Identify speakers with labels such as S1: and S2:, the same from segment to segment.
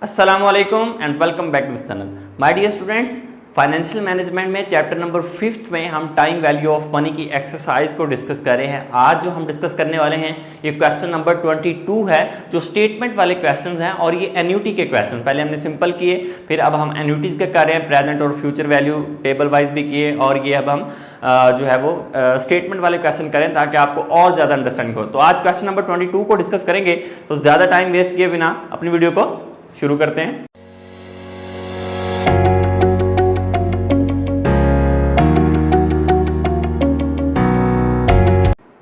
S1: अस्सलाम वालेकुम and welcome back to this channel. My dear students, financial management में chapter number 5 में हम टाइम वैल्यू ऑफ मनी की एक्सरसाइज को डिस्कस कर रहे हैं। आज जो हम डिस्कस करने वाले हैं ये क्वेश्चन नंबर 22 है, जो स्टेटमेंट वाले क्वेश्चन हैं और ये एन्युटी के क्वेश्चन। पहले हमने सिंपल किए, फिर अब हम एन्युटीज के कर रहे हैं, प्रेजेंट और फ्यूचर वैल्यू टेबल वाइज भी किए, और ये अब हम जो है वो स्टेटमेंट वाले क्वेश्चन करें ताकि आपको और ज़्यादा अंडरस्टैंडिंग हो। तो आज क्वेश्चन नंबर 22 को डिस्कस करेंगे, तो ज़्यादा टाइम वेस्ट किए बिना अपनी वीडियो को शुरू करते हैं।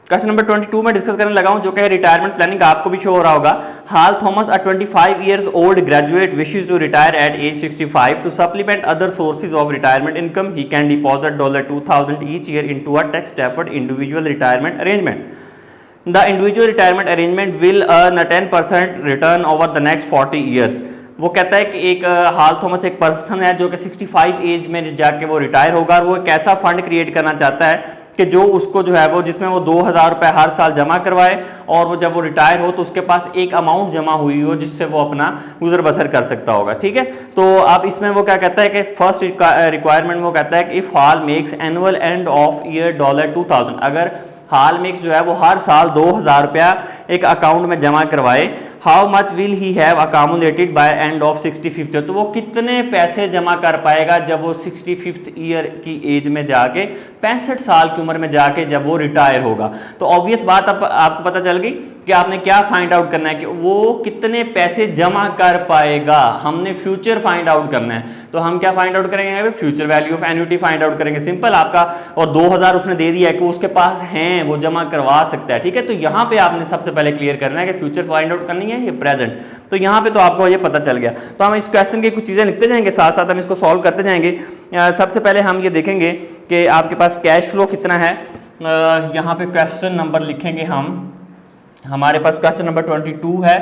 S1: क्वेश्चन नंबर 22 में डिस्कस करने लगा हूं, जो कि है रिटायरमेंट प्लानिंग। आपको भी शो हो रहा होगा। हाल Thomas, a 25 years old graduate, wishes to retire at age 65 to supplement other sources of retirement income. He can deposit $2,000 each year into a tax-deferred individual retirement arrangement. The individual retirement arrangement will earn a 10% return over the next 40 years. वो कहता है कि एक हाल Thomas एक person है जो कि 65 as में जाके वो रिटायर होगा, और वो एक ऐसा फंड क्रिएट करना चाहता है कि जो उसको जो है वो जिसमें वो 2,000 रुपये हर साल जमा करवाए, और वो जब वो रिटायर हो तो उसके पास एक अमाउंट जमा हुई हो जिससे वो अपना गुजर बसर कर सकता होगा। ठीक है, तो अब इसमें वो क्या कहता है कि फर्स्ट रिक्वायरमेंट वो कहता है कि if hall makes annual end of year $2,000, अगर हाल मेक्स जो है वो हर साल 2,000 रुपया एक अकाउंट में जमा करवाए, how much will he have accumulated by end of 65th, तो वो कितने पैसे जमा कर पाएगा जब वो 65th ईयर की एज में जाके 65 साल की उम्र में जाके जब वो रिटायर होगा। तो ऑब्वियस बात अब आपको पता चल गई कि आपने क्या फाइंड आउट करना है कि वो कितने पैसे जमा कर पाएगा। हमने फ्यूचर फाइंड आउट करना है, तो हम क्या फाइंड आउट करेंगे? Future value of annuity find out करेंगे। सिंपल आपका, और 2,000 उसने दे दिया है कि उसके पास हैं, वो जमा करवा सकता है। ठीक है, तो यहाँ पे आपने सबसे पहले क्लियर करना है कि फ्यूचर फाइंड आउट करनी है, ये प्रेजेंट। तो यहाँ पे तो आपको ये पता चल गया। तो हम इस क्वेश्चन की कुछ चीज़ें लिखते जाएंगे, साथ साथ हम इसको सॉल्व करते जाएंगे। सबसे पहले हम ये देखेंगे कि आपके पास कैश फ्लो कितना है। यहाँ पे क्वेश्चन नंबर लिखेंगे हम, हमारे पास क्वेश्चन नंबर 22 है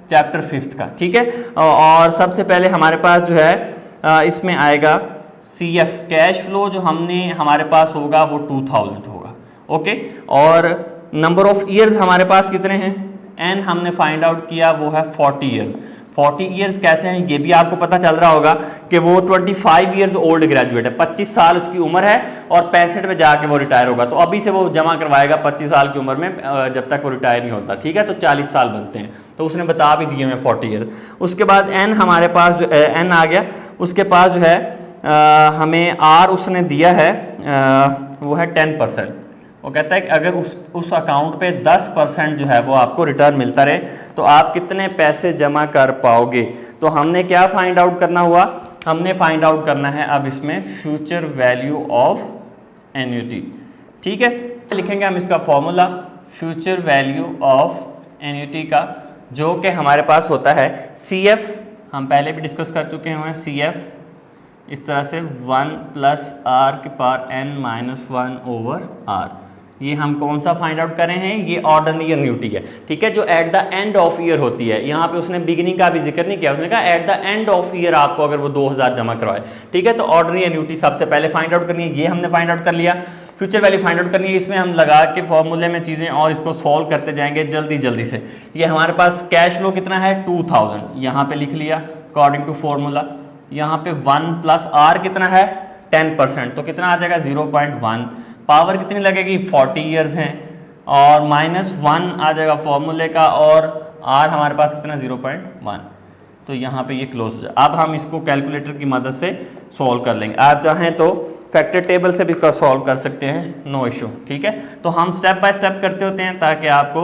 S1: चैप्टर 5 का। ठीक है, और सबसे पहले हमारे पास जो है इसमें आएगा CF कैश फ्लो, जो हमारे पास होगा वो 2,000 होगा। ओके, और नंबर ऑफ ईयर्स हमारे पास कितने हैं? N हमने फाइंड आउट किया, वो है 40 ईयर्स। 40 ईयर्स कैसे हैं ये भी आपको पता चल रहा होगा कि वो 25 ईयर्स ओल्ड ग्रेजुएट है, 25 साल उसकी उम्र है, और 65 में जाके वो रिटायर होगा। तो अभी से वो जमा करवाएगा 25 साल की उम्र में, जब तक वो रिटायर नहीं होता। ठीक है, तो 40 साल बनते हैं, तो उसने बता भी दिए हमें 40 ईयर। उसके बाद N हमारे पास जो N आ गया, उसके पास जो है हमें R उसने दिया है, वो है 10%। वो कहता है कि अगर उस अकाउंट पे 10% जो है वो आपको रिटर्न मिलता रहे तो आप कितने पैसे जमा कर पाओगे। तो हमने क्या फाइंड आउट करना हुआ? हमने फाइंड आउट करना है अब इसमें फ्यूचर वैल्यू ऑफ एन्युटी। ठीक है, लिखेंगे हम इसका formula future value of annuity का, जो कि हमारे पास होता है CF। हम पहले भी डिस्कस कर चुके हैं CF इस तरह से 1 + R⁻n-1/R। ये हम कौन सा फाइंड आउट कर रहे हैं? ये ऑर्डिनरी एन्युटी है। ठीक है, जो eight the end of year होती है। यहाँ पे उसने बिगिनिंग का भी जिक्र नहीं किया, उसने कहा eight the end of year आपको अगर वो 2,000 जमा करवाए। ठीक है, तो ऑर्डिनरी एन्युटी सबसे पहले फाइंड आउट करनी है, ये हमने फाइंड आउट कर लिया। फ्यूचर वैल्यू फाइंड आउट करनी है, इसमें हम लगा के फॉर्मूले में चीज़ें और इसको सॉल्व करते जाएंगे जल्दी जल्दी से। ये हमारे पास कैश फ्लो कितना है? 2,000, यहाँ पे लिख लिया अकॉर्डिंग टू फॉर्मूला। यहाँ पे 1 + R कितना है? 10%, तो कितना आ जाएगा? 0.1। पावर कितनी लगेगी? 40 ईयर्स हैं, और -1 आ जाएगा फॉर्मूले का, और R हमारे पास कितना? 0.1। तो यहाँ पे ये क्लोज हो जाए। अब हम इसको कैलकुलेटर की मदद से सॉल्व कर लेंगे। आप चाहें तो फैक्टर टेबल से भी सॉल्व कर सकते हैं, नो इशू। ठीक है, तो हम स्टेप बाय स्टेप करते होते हैं ताकि आपको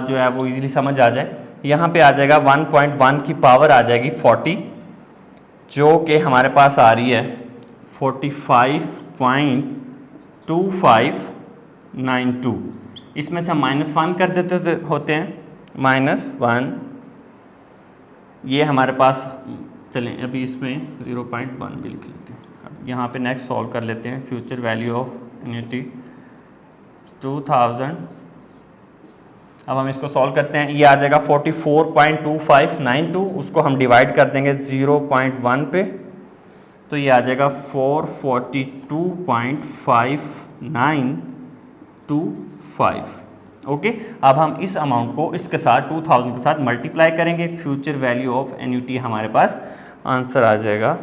S1: जो है वो इजीली समझ आ जाए। यहाँ पे आ जाएगा 1.1 की पावर आ जाएगी 40, जो कि हमारे पास आ रही है 45.2592। इसमें से हम -1 कर देते होते हैं, -1। ये हमारे पास, चलें अभी इसमें 0.1 भी लिख लेते हैं। यहाँ पे नेक्स्ट सॉल्व कर लेते हैं। Future value of annuity 2,000। अब हम इसको सॉल्व करते हैं। ये आ जाएगा 44.2592, उसको हम डिवाइड कर देंगे 0.1 पे, तो ये आ जाएगा 442.5925। ओके अब हम इस अमाउंट को इसके साथ 2000 के साथ मल्टीप्लाई करेंगे, फ्यूचर वैल्यू ऑफ एन्युटी हमारे पास आंसर आ जाएगा,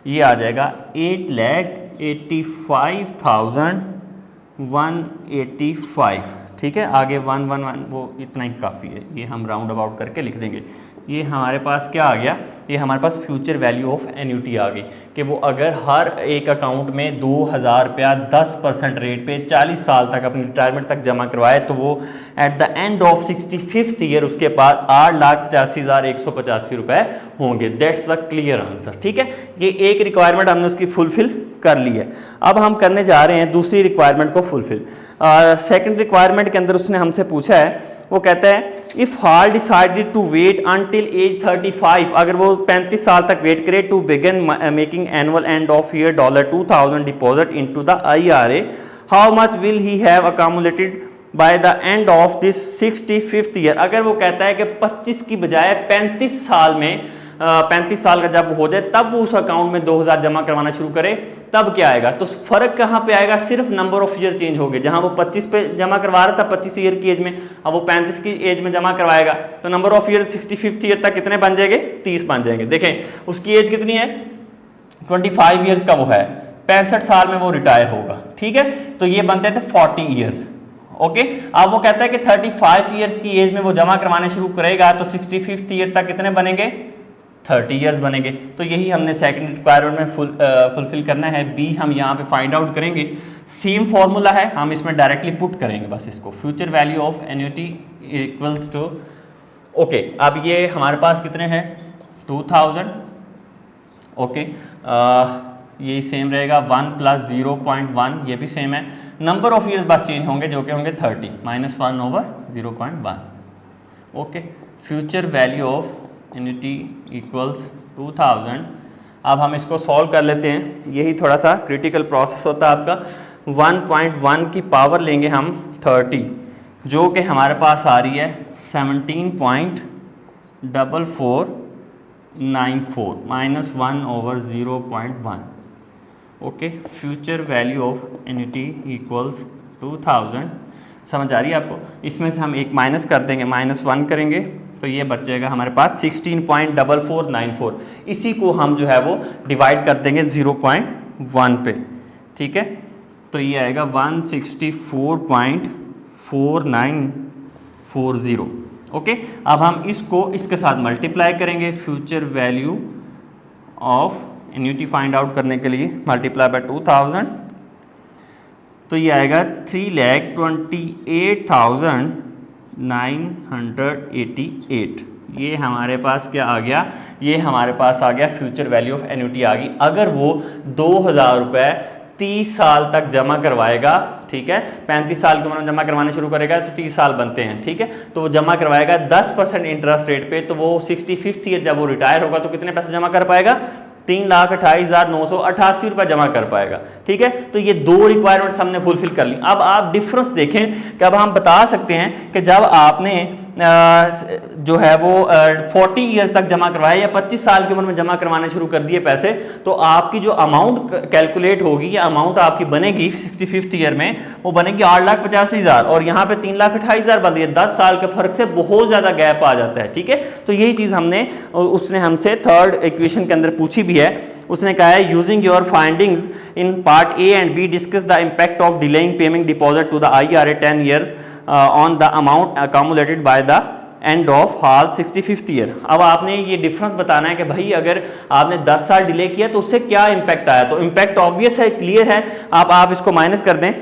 S1: ये आ जाएगा 8,85,185। ठीक है, आगे 111 वो इतना ही काफ़ी है, ये हम राउंड अबाउट करके लिख देंगे। ये हमारे पास क्या आ गया, ये हमारे पास फ्यूचर वैल्यू ऑफ एन्युटी आ गई कि वो अगर हर एक अकाउंट में 2000 रुपया 10% रेट पे 40 साल तक अपनी रिटायरमेंट तक जमा करवाए तो वो eight the end of 65th year उसके पास 8,85,185 रुपए होंगे। That's the clear answer. ठीक है, ये एक रिक्वायरमेंट हमने उसकी फुलफिल कर ली है। अब हम करने जा रहे हैं दूसरी रिक्वायरमेंट को फुलफिल। सेकंड रिक्वायरमेंट के अंदर उसने हमसे पूछा है, वो कहता है if Hal decided to wait until age 35, अगर वो 35 साल तक वेट करे to begin making annual end of year $2000 deposit into the IRA, how much will he have accumulated by the end of this 65th year. अगर वो कहता है कि 25 की बजाय 35 साल में 35 साल का जब हो जाए तब वो उस अकाउंट में 2000 जमा करवाना शुरू करे, तब क्या आएगा? तो फर्क कहाँ पे आएगा? सिर्फ नंबर ऑफ ईयर चेंज हो गए। जहां वो 25 पे जमा करवा रहा था 25 ईयर की एज में, अब वो 35 की एज में जमा करवाएगा तो number of year 65th year तक कितने बन जाएंगे? 30 बन जाएंगे। देखें उसकी एज कितनी है, 25 ईयर्स का वो है, 65 साल में वो रिटायर होगा। ठीक है, तो ये बनते थे 40 ईयर्स। ओके, अब वो कहता है कि 35 ईयर्स की एज में वो जमा करवाने शुरू करेगा तो 65th ईयर तक कितने बनेंगे? 30 ईयर्स बनेंगे। तो यही हमने सेकंड रिक्वायरमेंट में फुलफिल करना है। बी हम यहाँ पे फाइंड आउट करेंगे, सेम फॉर्मूला है, हम इसमें डायरेक्टली पुट करेंगे बस इसको, future value of annuity equals to. Okay, अब ये हमारे पास कितने हैं? 2000। ओके, ये सेम रहेगा 1 + 0.1, ये भी सेम है। नंबर ऑफ ईयर्स बस चेंज होंगे जो कि होंगे 30 -1/0.1। Okay, future value of annuity equals 2000। अब हम इसको सॉल्व कर लेते हैं, यही थोड़ा सा क्रिटिकल प्रोसेस होता है आपका। 1.1 की पावर लेंगे हम 30, जो कि हमारे पास आ रही है 17.4494 -1/0.1। Okay, future value of annuity equals 2000। समझ आ रही है आपको? इसमें से हम एक माइनस कर देंगे, -1 करेंगे तो ये बच जाएगा हमारे पास 16.4494। इसी को हम जो है वो डिवाइड कर देंगे 0.1 पे। ठीक है, तो ये आएगा 164.4940। ओके, अब हम इसको इसके साथ मल्टीप्लाई करेंगे, future value of annuity find out करने के लिए मल्टीप्लाई बाय 2000, तो ये आएगा 3,28,988। ये हमारे पास क्या आ गया? ये हमारे पास आ गया फ्यूचर वैल्यू ऑफ एन्युटी आ गई। अगर वो 2000 रुपये 30 साल तक जमा करवाएगा, ठीक है, 35 साल की उम्र में जमा करवाने शुरू करेगा तो 30 साल बनते हैं। ठीक है, तो वो जमा करवाएगा 10% इंटरेस्ट रेट पे, तो वो 65th ईयर जब वो रिटायर होगा तो कितने पैसे जमा कर पाएगा? 3,28,988 रुपये जमा कर पाएगा। ठीक है, तो ये दो रिक्वायरमेंट्स हमने फुलफिल कर ली। अब आप डिफरेंस देखें कि अब हम बता सकते हैं कि जब आपने जो है वो 40 ईयर्स तक जमा करवाया या 25 साल की उम्र में जमा करवाने शुरू कर दिए पैसे, तो आपकी जो अमाउंट कैलकुलेट होगी या अमाउंट आपकी बनेगी 65th ईयर में, वो बनेगी 8,85,000 और यहाँ पे 3,28,000 बन रही है। 10 साल के फर्क से बहुत ज़्यादा गैप आ जाता है। ठीक है, तो यही चीज़ उसने हमसे थर्ड इक्वेशन के अंदर पूछी भी है। उसने कहा है using your findings in part A and B discuss the impact of delaying payment deposit to the IRA 10 years on the amount accumulated by the end of Hal 65th year. अब आपने ये डिफरेंस बताना है कि भाई अगर आपने 10 साल डिले किया तो उससे क्या इम्पैक्ट आया। तो इम्पैक्ट ऑब्वियस है, क्लियर है। आप इसको माइनस कर दें,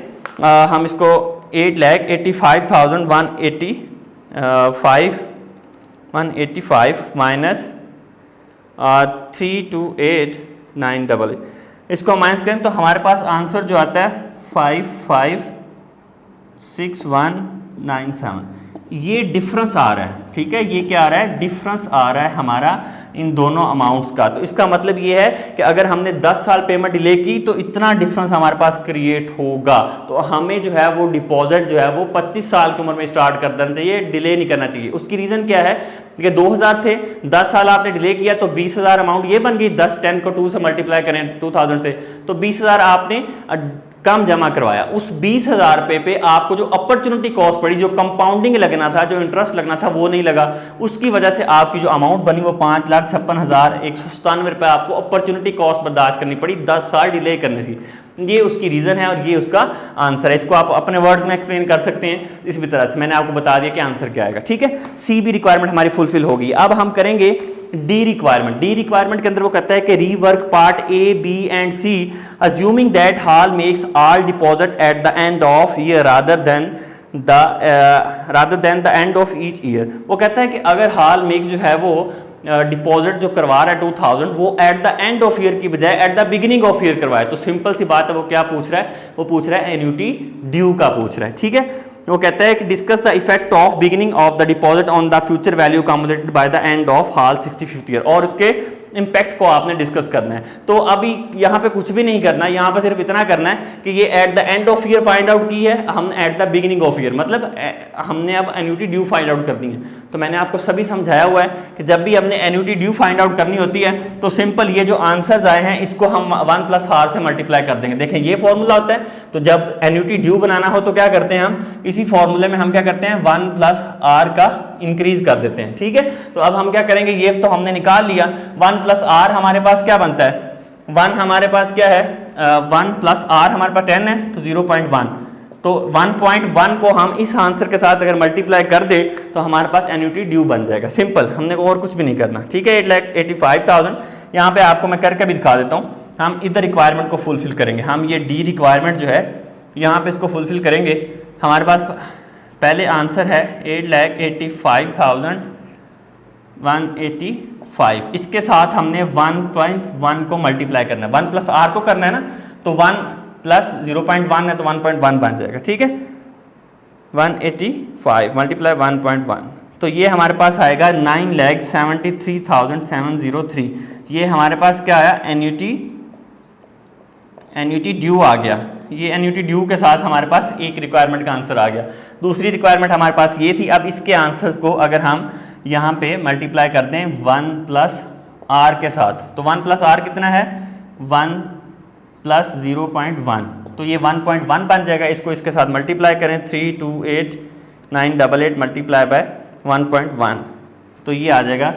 S1: हम इसको 8,85,185 माइनस 328,988, इसको माइनस करें तो हमारे पास आंसर जो आता है 556197। ये डिफरेंस आ रहा है। ठीक है, ये क्या आ रहा है? डिफरेंस आ रहा है हमारा इन दोनों अमाउंट्स का। तो इसका मतलब ये है कि अगर हमने 10 साल पेमेंट डिले की तो इतना डिफरेंस हमारे पास क्रिएट होगा। तो हमें जो है वो डिपॉजिट जो है वो 25 साल की उम्र में स्टार्ट कर देना चाहिए, डिले नहीं करना चाहिए। उसकी रीज़न क्या है कि 2000 थे, 10 साल आपने डिले किया तो 20,000 अमाउंट ये बन गई। 10 को 2 से मल्टीप्लाई करें 2000 से तो 20,000 आपने कम जमा करवाया, उस 20,000 रुपये पे आपको जो अपॉर्चुनिटी कॉस्ट पड़ी, जो कंपाउंडिंग लगना था, जो इंटरेस्ट लगना था, वो नहीं लगा। उसकी वजह से आपकी जो अमाउंट बनी वो 5,56,197 रुपये आपको अपॉर्चुनिटी कॉस्ट बर्दाश्त करनी पड़ी 10 साल डिले करने की। ये उसकी रीज़न है और ये उसका आंसर है। इसको आप अपने वर्ड्स में एक्सप्लेन कर सकते हैं इस भी तरह से। मैंने आपको बता दिया कि आंसर क्या आएगा, ठीक है। सी बी रिक्वायरमेंट हमारी फुलफिल होगी। अब हम करेंगे डी रिक्वायरमेंट। डी रिक्वायरमेंट के अंदर वो कहता है कि rework part A, B and C assuming that Hal makes all deposit at the end of year rather than the end of each year. वो कहता है कि अगर हॉल मेक जो है वो डिपॉजिट जो करवा रहा है 2000 वो eight the end of year की बजाय at the beginning of year करवाए, तो सिंपल सी बात है वो क्या पूछ रहा है, वो पूछ रहा है एन्युटी ड्यू का पूछ रहा है, ठीक है। वो कहता है कि discuss the effect of beginning of the deposit on the future value accommodated bye the end of Hal 65th year, और उसके इंपैक्ट को आपने डिस्कस करना है। तो अभी यहाँ पे कुछ भी नहीं करना है, यहाँ पे सिर्फ इतना करना है कि ये eight the end of year find out की है, हम at the beginning of year, मतलब हमने अब एन्युटी ड्यू फाइंड आउट कर दी है। तो मैंने आपको सभी समझाया हुआ है कि जब भी हमने एन्युटी ड्यू फाइंड आउट करनी होती है तो सिंपल ये जो आंसर्स आए हैं इसको हम 1 + r से मल्टीप्लाई कर देंगे। देखें ये फॉर्मूला होता है, तो जब एन्युटी ड्यू बनाना हो तो क्या करते हैं हम, इसी फॉर्मूले में हम क्या करते हैं 1 + r का इंक्रीज कर देते हैं, ठीक है। तो अब हम क्या करेंगे, ये तो हमने निकाल लिया, 1 + r हमारे पास क्या बनता है, 1 हमारे पास क्या है, 1 + r हमारे पास 10 है तो 0.1, तो 1.1 को हम इस आंसर के साथ अगर मल्टीप्लाई कर दे तो हमारे पास एन्युटी ड्यू बन जाएगा। सिंपल, हमने और कुछ भी नहीं करना, ठीक है। 8,85,000 यहाँ पे आपको मैं करके भी दिखा देता हूँ। हम इधर रिक्वायरमेंट को फुलफिल करेंगे, हम ये डी रिक्वायरमेंट जो है यहाँ पे इसको फुलफिल करेंगे। हमारे पास पहले आंसर है 8,85,185, इसके साथ हमने 1.1 को मल्टीप्लाई करना है, 1 + r को करना है ना, तो 1 + 0.1 है तो 1.1 बन जाएगा, ठीक है। 185 × 1.1, तो ये हमारे पास आएगा 9,73,703। ये हमारे पास क्या आया, एन्युटी ड्यू आ गया। ये एन्युटी ड्यू के साथ हमारे पास एक रिक्वायरमेंट का आंसर आ गया। दूसरी रिक्वायरमेंट हमारे पास ये थी। अब इसके आंसर्स को अगर हम यहाँ पे मल्टीप्लाई करते हैं 1 + r के साथ, तो 1 + r कितना है, 1 + 0.1, तो ये 1.1 बन जाएगा। इसको इसके साथ मल्टीप्लाई करें 328,988 मल्टीप्लाई बाय 1.1, तो ये आ जाएगा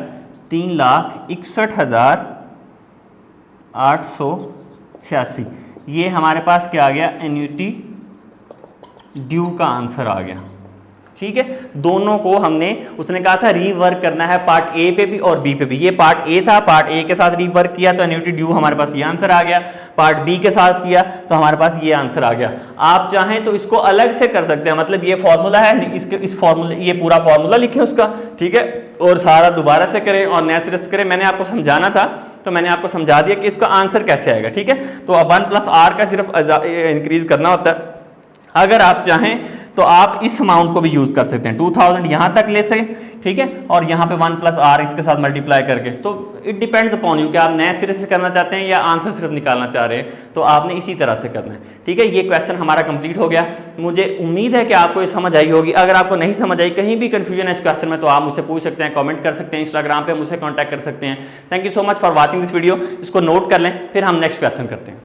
S1: 3,61,886। ये हमारे पास क्या आ गया, एन्युटी ड्यू का आंसर आ गया, ठीक है। दोनों को हमने, उसने कहा था रीवर्क करना है पार्ट ए पे भी और बी पे भी। ये पार्ट ए था, पार्ट ए के साथ रीवर्क किया तो एन्युटी ड्यू हमारे पास ये आंसर आ गया। पार्ट बी के साथ किया तो हमारे पास ये आंसर आ गया। आप चाहें तो इसको अलग से कर सकते हैं, मतलब ये फॉर्मूला है, इस फॉर्मूले, ये पूरा फॉर्मूला लिखें उसका, ठीक है, और सारा दोबारा से करें और नए सिरे से करें। मैंने आपको समझाना था तो मैंने आपको समझा दिया कि इसका आंसर कैसे आएगा, ठीक है। तो अब 1 + r का सिर्फ इंक्रीज करना होता है। अगर आप चाहें तो आप इस अमाउंट को भी यूज कर सकते हैं, 2000 यहाँ तक ले सकें, ठीक है, और यहाँ पे 1 + r इसके साथ मल्टीप्लाई करके। तो इट डिपेंड्स अपॉन यू कि आप नए सिरे से करना चाहते हैं या आंसर सिर्फ निकालना चाह रहे हैं, तो आपने इसी तरह से करना है, ठीक है। ये क्वेश्चन हमारा कंप्लीट हो गया। मुझे उम्मीद है कि आपको ये समझ आई होगी। अगर आपको नहीं समझ आई, कहीं भी कंफ्यूजन है इस क्वेश्चन में, तो आप मुझसे पूछ सकते हैं, कमेंट कर सकते हैं, इंस्टाग्राम पे मुझसे कॉन्टैक्ट कर सकते हैं। Thank you so much for watching this video. इसको नोट कर लें, फिर हम नेक्स्ट क्वेश्चन करते हैं।